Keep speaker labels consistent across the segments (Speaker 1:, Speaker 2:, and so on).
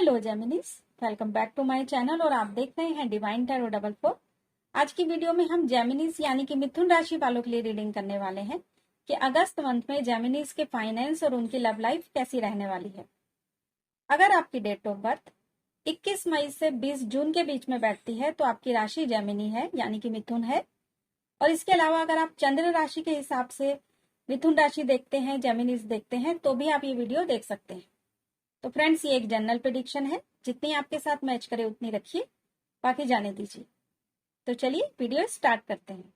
Speaker 1: Hello Geminis, welcome back to my channel और आप देख रहे हैं डिवाइन टैरो 44। आज की वीडियो में हम जेमिनीज यानी कि मिथुन राशि वालों के लिए रीडिंग करने वाले हैं कि अगस्त मंथ में जेमिनीज के फाइनेंस और उनकी लव लाइफ कैसी रहने वाली है। अगर आपकी डेट ऑफ बर्थ 21 मई से 20 जून के बीच में बैठती है तो आपकी राशि जेमिनी है यानी कि मिथुन है। और इसके अलावा अगर आप चंद्र राशि के हिसाब से मिथुन राशि देखते हैं, जेमिनीज देखते हैं, तो भी आप ये वीडियो देख सकते हैं। तो फ्रेंड्स, ये एक जनरल प्रेडिक्शन है, जितनी आपके साथ मैच करे उतनी रखिए, बाकी जाने दीजिए। तो चलिए वीडियो स्टार्ट करते हैं।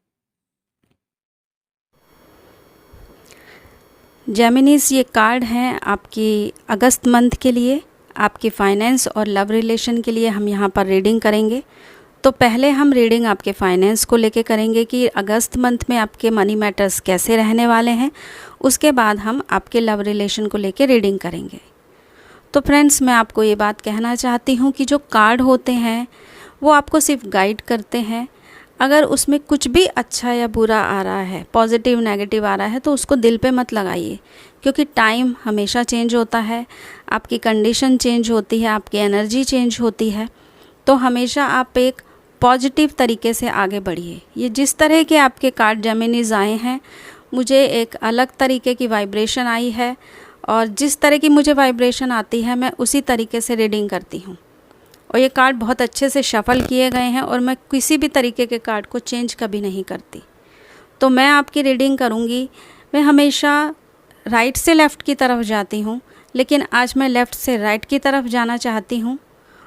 Speaker 2: जेमिनीज, ये कार्ड हैं आपकी अगस्त मंथ के लिए, आपकी फाइनेंस और लव रिलेशन के लिए हम यहाँ पर रीडिंग करेंगे। तो पहले हम रीडिंग आपके फाइनेंस को लेके करेंगे कि अगस्त मंथ में आपके मनी मैटर्स कैसे रहने वाले हैं। उसके बाद हम आपके लव रिलेशन को लेके रीडिंग करेंगे। तो फ्रेंड्स, मैं आपको ये बात कहना चाहती हूँ कि जो कार्ड होते हैं वो आपको सिर्फ गाइड करते हैं। अगर उसमें कुछ भी अच्छा या बुरा आ रहा है, पॉजिटिव नेगेटिव आ रहा है, तो उसको दिल पे मत लगाइए, क्योंकि टाइम हमेशा चेंज होता है, आपकी कंडीशन चेंज होती है, आपकी एनर्जी चेंज होती है। तो हमेशा आप एक पॉजिटिव तरीके से आगे बढ़िए। ये जिस तरह के आपके कार्ड जेमिनीज आए हैं, मुझे एक अलग तरीके की वाइब्रेशन आई है और जिस तरह की मुझे वाइब्रेशन आती है मैं उसी तरीके से रीडिंग करती हूँ। और ये कार्ड बहुत अच्छे से शफल किए गए हैं और मैं किसी भी तरीके के कार्ड को चेंज कभी नहीं करती। तो मैं आपकी रीडिंग करूँगी। मैं हमेशा राइट से लेफ़्ट की तरफ जाती हूँ, लेकिन आज मैं लेफ़्ट से राइट की तरफ जाना चाहती हूँ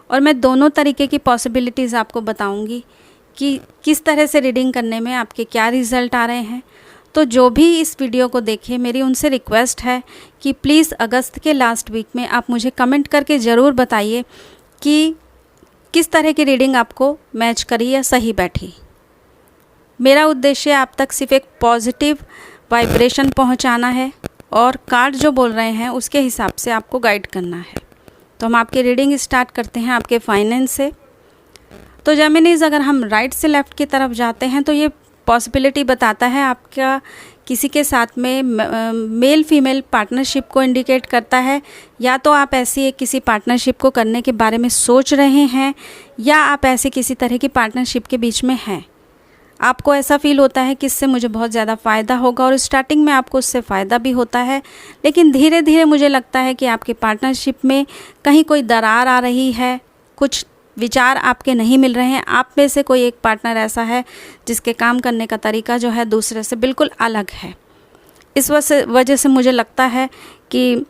Speaker 2: और मैं दोनों तरीके की पॉसिबिलिटीज़ आपको बताऊँगी कि किस तरह से रीडिंग करने में आपके क्या रिज़ल्ट आ रहे हैं। तो जो भी इस वीडियो को देखे, मेरी उनसे रिक्वेस्ट है कि प्लीज़ अगस्त के लास्ट वीक में आप मुझे कमेंट करके ज़रूर बताइए कि किस तरह की रीडिंग आपको मैच करी या सही बैठी। मेरा उद्देश्य आप तक सिर्फ एक पॉजिटिव वाइब्रेशन पहुंचाना है और कार्ड जो बोल रहे हैं उसके हिसाब से आपको गाइड करना है। तो हम आपकी रीडिंग स्टार्ट करते हैं आपके फाइनेंस से। तो जेमिनीज, अगर हम राइट से लेफ़्ट की तरफ जाते हैं तो ये पॉसिबिलिटी बताता है आपका किसी के साथ में मेल फीमेल पार्टनरशिप को इंडिकेट करता है। या तो आप ऐसी एक किसी पार्टनरशिप को करने के बारे में सोच रहे हैं या आप ऐसे किसी तरह की पार्टनरशिप के बीच में हैं। आपको ऐसा फील होता है कि इससे मुझे बहुत ज़्यादा फ़ायदा होगा और स्टार्टिंग में आपको उससे फ़ायदा भी होता है, लेकिन धीरे धीरे मुझे लगता है कि आपके पार्टनरशिप में कहीं कोई दरार आ रही है, कुछ विचार आपके नहीं मिल रहे हैं। आप में से कोई एक पार्टनर ऐसा है जिसके काम करने का तरीका जो है दूसरे से बिल्कुल अलग है। इस वजह से मुझे लगता है कि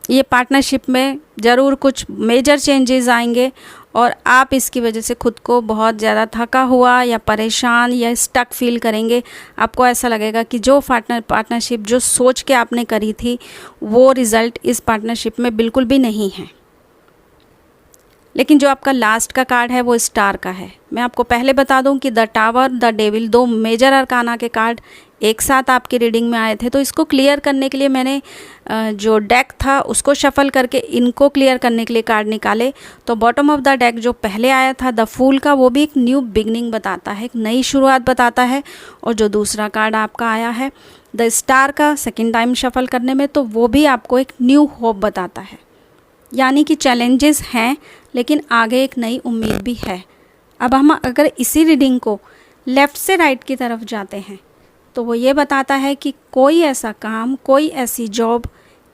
Speaker 2: ये पार्टनरशिप में ज़रूर कुछ मेजर चेंजेस आएंगे और आप इसकी वजह से खुद को बहुत ज़्यादा थका हुआ या परेशान या स्टक फील करेंगे। आपको ऐसा लगेगा कि जो पार्टनरशिप जो सोच के आपने करी थी वो रिज़ल्ट इस पार्टनरशिप में बिल्कुल भी नहीं है। लेकिन जो आपका लास्ट का कार्ड है वो स्टार का है। मैं आपको पहले बता दूं कि द टावर, द डेविल, दो मेजर अरकाना के कार्ड एक साथ आपकी रीडिंग में आए थे। तो इसको क्लियर करने के लिए मैंने जो डेक था उसको शफल करके इनको क्लियर करने के लिए कार्ड निकाले। तो बॉटम ऑफ द डेक जो पहले आया था द फूल का, वो भी एक न्यू बिगनिंग बताता है, एक नई शुरुआत बताता है। और जो दूसरा कार्ड आपका आया है द स्टार का सेकेंड टाइम शफल करने में, तो वो भी आपको एक न्यू होप बताता है। यानी कि चैलेंजेस हैं लेकिन आगे एक नई उम्मीद भी है। अब हम अगर इसी रीडिंग को लेफ़्ट से राइट की तरफ जाते हैं तो वो ये बताता है कि कोई ऐसा काम, कोई ऐसी जॉब,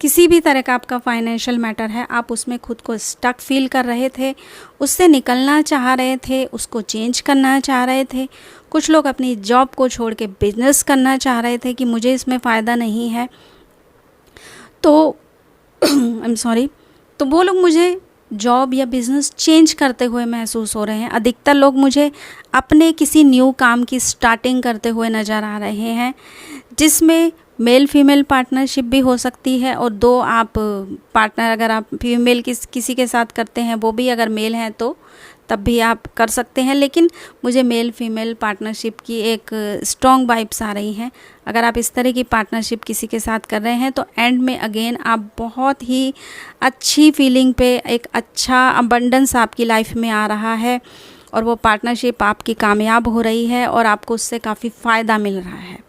Speaker 2: किसी भी तरह का आपका फाइनेंशियल मैटर है, आप उसमें खुद को स्टक फील कर रहे थे, उससे निकलना चाह रहे थे, उसको चेंज करना चाह रहे थे। कुछ लोग अपनी जॉब को छोड़ के बिजनेस करना चाह रहे थे कि मुझे इसमें फ़ायदा नहीं है, तो आई एम सॉरी, तो वो लोग मुझे जॉब या बिज़नेस चेंज करते हुए महसूस हो रहे हैं। अधिकतर लोग मुझे अपने किसी न्यू काम की स्टार्टिंग करते हुए नज़र आ रहे हैं, जिसमें मेल फीमेल पार्टनरशिप भी हो सकती है। और दो आप पार्टनर अगर आप फीमेल किसी के साथ करते हैं, वो भी अगर मेल हैं तो तब भी आप कर सकते हैं। लेकिन मुझे मेल फीमेल पार्टनरशिप की एक स्ट्रॉन्ग वाइब्स आ रही हैं। अगर आप इस तरह की पार्टनरशिप किसी के साथ कर रहे हैं तो एंड में अगेन आप बहुत ही अच्छी फीलिंग पे, एक अच्छा अबंडेंस आपकी लाइफ में आ रहा है और वो पार्टनरशिप आपकी कामयाब हो रही है और आपको उससे काफ़ी फ़ायदा मिल रहा है।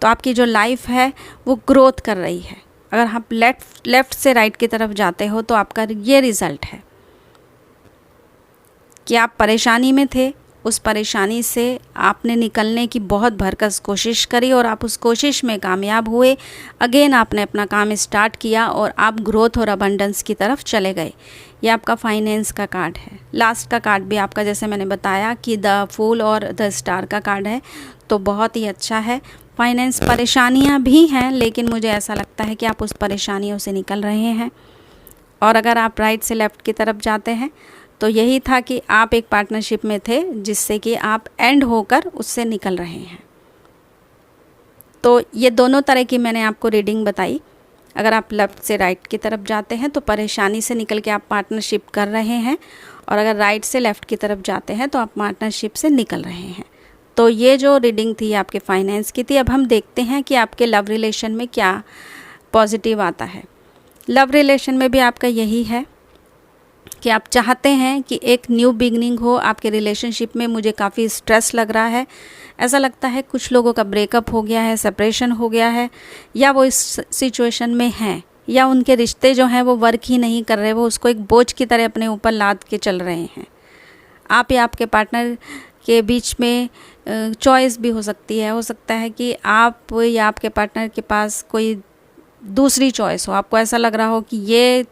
Speaker 2: तो आपकी जो लाइफ है वो ग्रोथ कर रही है। अगर आप लेफ़्ट से राइट की तरफ जाते हो तो आपका ये रिज़ल्ट है कि आप परेशानी में थे, उस परेशानी से आपने निकलने की बहुत भरकस कोशिश करी और आप उस कोशिश में कामयाब हुए। अगेन आपने अपना काम स्टार्ट किया और आप ग्रोथ और अबंडेंस की तरफ चले गए। ये आपका फाइनेंस का कार्ड है। लास्ट का कार्ड भी आपका, जैसे मैंने बताया कि द फूल और द स्टार का कार्ड है, तो बहुत ही अच्छा है। फाइनेंस परेशानियां भी हैं, लेकिन मुझे ऐसा लगता है कि आप उस परेशानियों से निकल रहे हैं। और अगर आप राइट से लेफ़्ट की तरफ जाते हैं तो यही था कि आप एक पार्टनरशिप में थे जिससे कि आप एंड होकर उससे निकल रहे हैं। तो ये दोनों तरह की मैंने आपको रीडिंग बताई। अगर आप लेफ़्ट से राइट की तरफ जाते हैं तो परेशानी से निकल के आप पार्टनरशिप कर रहे हैं, और अगर राइट से लेफ़्ट की तरफ जाते हैं तो आप पार्टनरशिप से निकल रहे हैं। तो ये जो रीडिंग थी आपके फाइनेंस की थी। अब हम देखते हैं कि आपके लव रिलेशन में क्या पॉजिटिव आता है। लव रिलेशन में भी आपका यही है कि आप चाहते हैं कि एक न्यू बिगनिंग हो आपके रिलेशनशिप में। मुझे काफ़ी स्ट्रेस लग रहा है, ऐसा लगता है कुछ लोगों का ब्रेकअप हो गया है, सेपरेशन हो गया है, या वो इस सिचुएशन में हैं, या उनके रिश्ते जो हैं वो वर्क ही नहीं कर रहे, वो उसको एक बोझ की तरह अपने ऊपर लाद के चल रहे हैं। आप या आपके पार्टनर के बीच में चॉइस भी हो सकती है। हो सकता है कि आप या आपके पार्टनर के पास कोई दूसरी चॉइस हो। आपको ऐसा लग रहा हो कि ये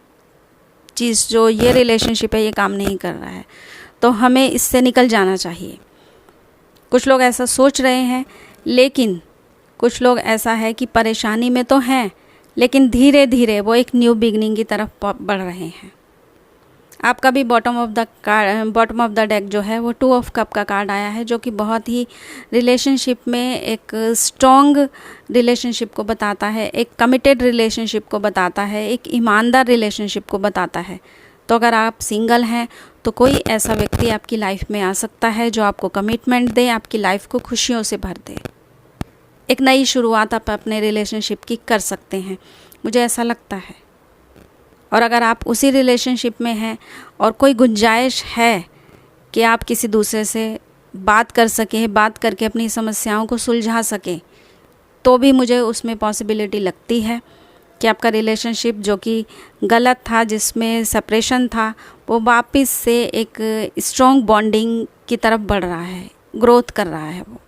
Speaker 2: चीज़ जो ये रिलेशनशिप है ये काम नहीं कर रहा है, तो हमें इससे निकल जाना चाहिए। कुछ लोग ऐसा सोच रहे हैं, लेकिन कुछ लोग ऐसा है कि परेशानी में तो हैं, लेकिन धीरे धीरे वो एक न्यू बिगनिंग की तरफ बढ़ रहे हैं। आपका भी बॉटम ऑफ द डेक जो है वो 2 ऑफ कप का कार्ड आया है, जो कि बहुत ही रिलेशनशिप में एक स्ट्रॉन्ग रिलेशनशिप को बताता है, एक कमिटेड रिलेशनशिप को बताता है, एक ईमानदार रिलेशनशिप को बताता है। तो अगर आप सिंगल हैं तो कोई ऐसा व्यक्ति आपकी लाइफ में आ सकता है जो आपको कमिटमेंट दे, आपकी लाइफ को खुशियों से भर दे। एक नई शुरुआत आप अपने रिलेशनशिप की कर सकते हैं, मुझे ऐसा लगता है। और अगर आप उसी रिलेशनशिप में हैं और कोई गुंजाइश है कि आप किसी दूसरे से बात कर सकें, बात करके अपनी समस्याओं को सुलझा सकें, तो भी मुझे उसमें पॉसिबिलिटी लगती है कि आपका रिलेशनशिप जो कि गलत था, जिसमें सेपरेशन था, वो वापस से एक स्ट्रॉन्ग बॉन्डिंग की तरफ बढ़ रहा है, ग्रोथ कर रहा है वो।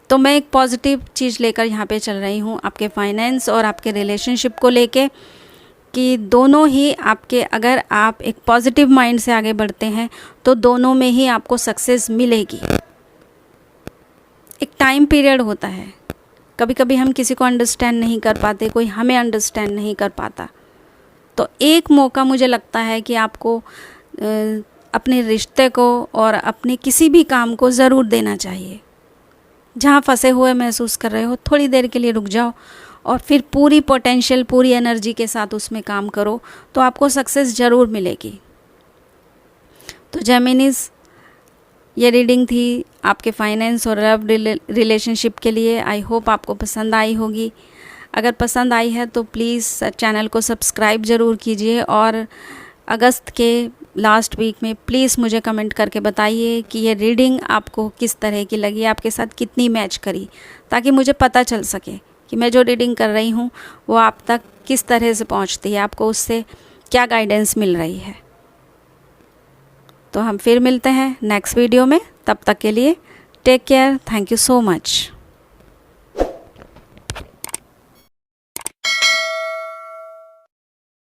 Speaker 2: तो मैं एक पॉजिटिव चीज़ लेकर यहाँ पे चल रही हूँ आपके फाइनेंस और आपके रिलेशनशिप को लेके, कि दोनों ही आपके, अगर आप एक पॉजिटिव माइंड से आगे बढ़ते हैं तो दोनों में ही आपको सक्सेस मिलेगी। एक टाइम पीरियड होता है, कभी कभी हम किसी को अंडरस्टैंड नहीं कर पाते, कोई हमें अंडरस्टैंड नहीं कर पाता। तो एक मौका मुझे लगता है कि आपको अपने रिश्ते को और अपने किसी भी काम को ज़रूर देना चाहिए। जहाँ फंसे हुए महसूस कर रहे हो, थोड़ी देर के लिए रुक जाओ और फिर पूरी पोटेंशियल, पूरी एनर्जी के साथ उसमें काम करो, तो आपको सक्सेस ज़रूर मिलेगी। तो जेमिनीज़, ये रीडिंग थी आपके फाइनेंस और लव रिलेशनशिप के लिए। आई होप आपको पसंद आई होगी। अगर पसंद आई है तो प्लीज़ चैनल को सब्सक्राइब ज़रूर कीजिए, और अगस्त के लास्ट वीक में प्लीज़ मुझे कमेंट करके बताइए कि ये रीडिंग आपको किस तरह की लगी, आपके साथ कितनी मैच करी, ताकि मुझे पता चल सके कि मैं जो रीडिंग कर रही हूँ वो आप तक किस तरह से पहुँचती है, आपको उससे क्या गाइडेंस मिल रही है। तो हम फिर मिलते हैं नेक्स्ट वीडियो में, तब तक के लिए take care, thank you so much.